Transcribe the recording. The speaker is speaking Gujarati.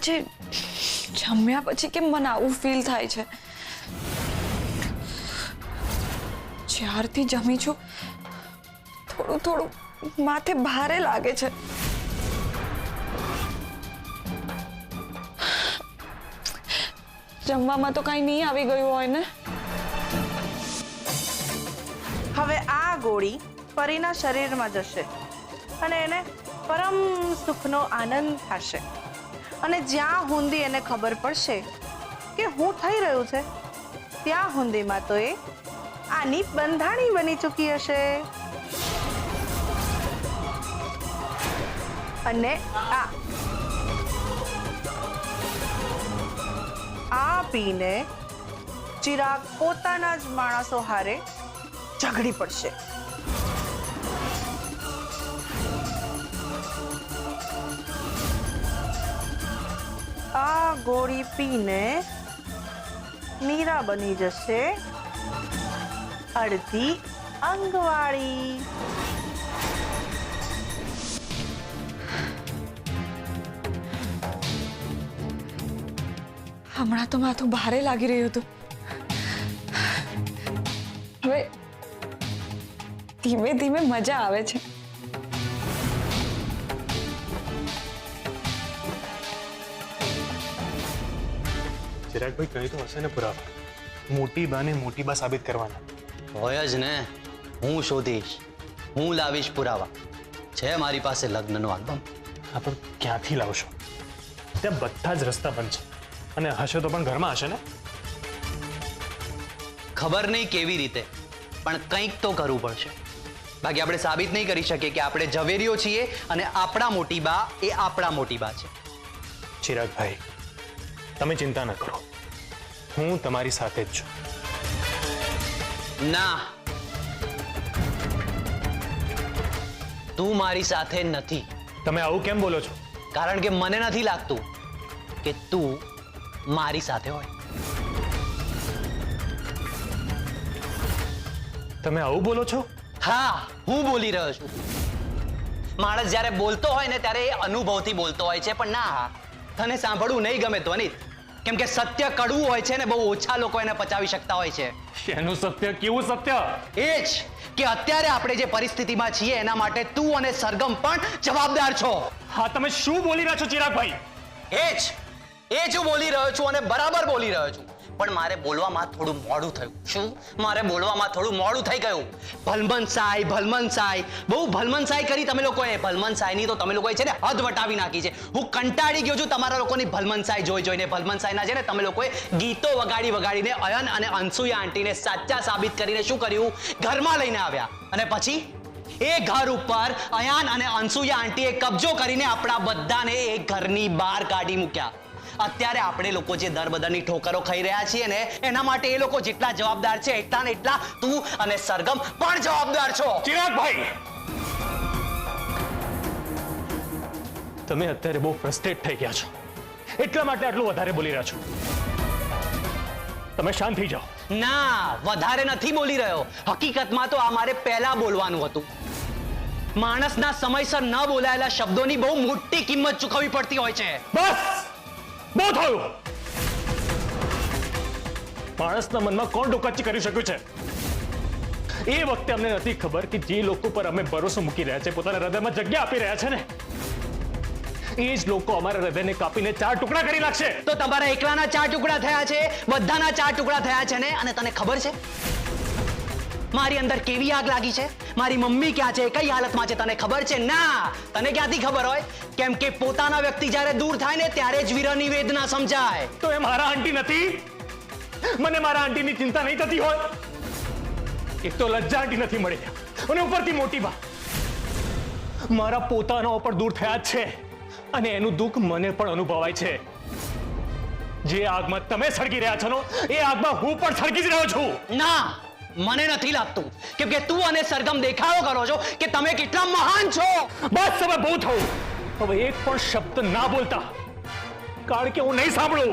આજે જમ્યા પછી કેમ મને આવું ફીલ થાય છે? જ્યારથી જમી છું થોડું થોડું માથે ભારે લાગે છે. જમવામાં તો કઈ નહીં આવી ગયું હોય ને? હવે આ ગોળી પરીના શરીરમાં જશે અને એને પરમ સુખનો આનંદ થશે. અને જ્યાં હુંદી એને ખબર પડશે કે હું થઈ રહ્યું છે ત્યાં હુંદીમાં તો એ આની બંધાણી બની ચૂકી હશે. અને આ પીને ચિરાગ પોતાના જ માણસો હારે ઝઘડી પડશે. આ ગોળી પીને મીરા બની જશે અડધી અંગવાળી. હમણાં તો માથું ભારે લાગી રહ્યું હતું. હવે ધીમે ધીમે મજા આવે છે. ચિરાગભાઈ કઈ તો હશે ને પુરાવા? મોટી બાને મોટી બા સાબિત કરવાના હોય જ ને. હું શોધીશ, હું લાવીશ પુરાવા. છે મારી પાસે લગ્નનો આલ્બમ. હા, પણ ક્યાંથી લાવશો? ત્યાં બધા જ રસ્તા બંધ છે અને હશે તો પણ ઘરમાં હશે ને? ખબર નહીં કેવી રીતે, પણ કંઈક તો કરવું પડશે. બાકી આપણે સાબિત નહીં કરી શકીએ કે આપણે ઝવેરીઓ છીએ અને આપણા મોટી બા એ આપણા મોટી બા છે. ચિરાગભાઈ, તમે ચિંતા ન કરો, હું તમારી સાથે જ છું. ના, તું મારી સાથે નથી. તમે આવું કેમ બોલો છો? કારણ કે મને નથી લાગતું કે તું મારી સાથે હોય. તમે આવું બોલો છો? હા, હું બોલી રહ્યો છું. માણસ જ્યારે બોલતો હોય ને ત્યારે એ અનુભવથી બોલતો હોય છે. પણ ના, તને સાંભળવું નહીં ગમે ધ્વનિત, કેમ કે સત્ય કડવું હોય છે ને બહુ ઓછા લોકો એને પચાવી શકતા હોય છે. એનું સત્ય? કેવું સત્ય? એ જ કે અત્યારે આપણે જે પરિસ્થિતિમાં છીએ એના માટે તું અને સરગમ પણ જવાબદાર છો. હા, તમે શું બોલી રહ્યા છો ચિરાગભાઈ? એ જ હું બોલી રહ્યો છું અને બરાબર બોલી રહ્યો છું. પણ મારે બોલવામાં થોડું મોડું થયું. શું? મારે બોલવામાં થોડું મોડું થઈ ગયું. ભલમનસાઈ, બહુ ભલમનસાઈ કરી તમે લોકોએ. ભલમનસાઈની તો તમે લોકોએ છે ને હદ વટાવી નાખી છે. હું કંટાળી ગયો છું તમારા લોકોની ભલમનસાઈ જોઈને. ભલમનસાઈના છે ને તમે લોકોએ ગીતો વગાડીને અયન અને અનસુયા આંટીને સાચા સાબિત કરીને શું કર્યું? ઘરમાં લઈને આવ્યા. અને પછી એ ઘર ઉપર અયાન અને અનસુયા આંટીએ કબજો કરીને આપણા બધાને એ ઘરની બહાર કાઢી મૂક્યા. અત્યારે આપણે લોકો જે દર બદરની ઠોકરો ખાઈ રહ્યા છીએ ને એના માટે એ લોકો જેટલા જવાબદાર છે એટલા ને એટલા તું અને સરગમ પણ જવાબદાર છો. ચિરાગભાઈ, તમે અત્યારે બહુ ફ્રસ્ટ્રેટ થઈ ગયા છો, એટલા માટે આટલું વધારે બોલી રહ્યા છો. તમે શાંત થઈ જાઓ. ના, વધારે નથી બોલી રહ્યો. હકીકતમાં તો આ મારે પહેલા બોલવાનું હતું. માણસના સમયસર ન બોલાયેલા શબ્દોની બહુ મોટી કિંમત ચૂકવવી પડતી હોય છે. બસ, બહુ થયું. માણસના મનમાં કોણ ડોકાચી કરી શક્યું છે? એ વખતે અમને નથી ખબર કે જે લોકો પર અમે ભરોસો મૂકી રહ્યા છે, પોતાના હૃદયમાં જગ્યા આપી રહ્યા છે ને, એ જ લોકો અમારા હૃદયને કાપીને 4 ટુકડા કરી નાખશે. તો તમારા એકલાના 4 ટુકડા થયા છે, બધાના 4 ટુકડા થયા છે ને. અને તને ખબર છે મારી અંદર કેવી આગ લાગી છે? મારી મમ્મી ક્યાં છે, કઈ હાલતમાં છે, તને ખબર છે? ના, તને ક્યાંથી ખબર હોય? કેમ કે પોતાના વ્યક્તિ જ્યારે દૂર થાય ને ત્યારે જ વિરહની વેદના સમજાય. તો એ મારા આંટી નથી? મને મારા આંટીની ચિંતા નહીં થતી હોય? એક તો લજ્જા આંટી નથી મળી અને ઉપરથી મોટી બા મારા પોતાના ઉપર દૂર થયા જ છે અને એનું દુઃખ મને પણ અનુભવાય છે. જે આગમાં તમે સળગી રહ્યા છો ને એ આગમાં હું પણ સળગી જ રહ્યો છું. ના, મને નથી લાગતું, કેમ કે તું અને સરગમ દેખાડો કરો છો કે તમે કેટલા મહાન છો. બસ, હવે બહુ થયું. હવે એક પણ શબ્દ ના બોલતા, કારણ કે હું નહીં સાંભળું.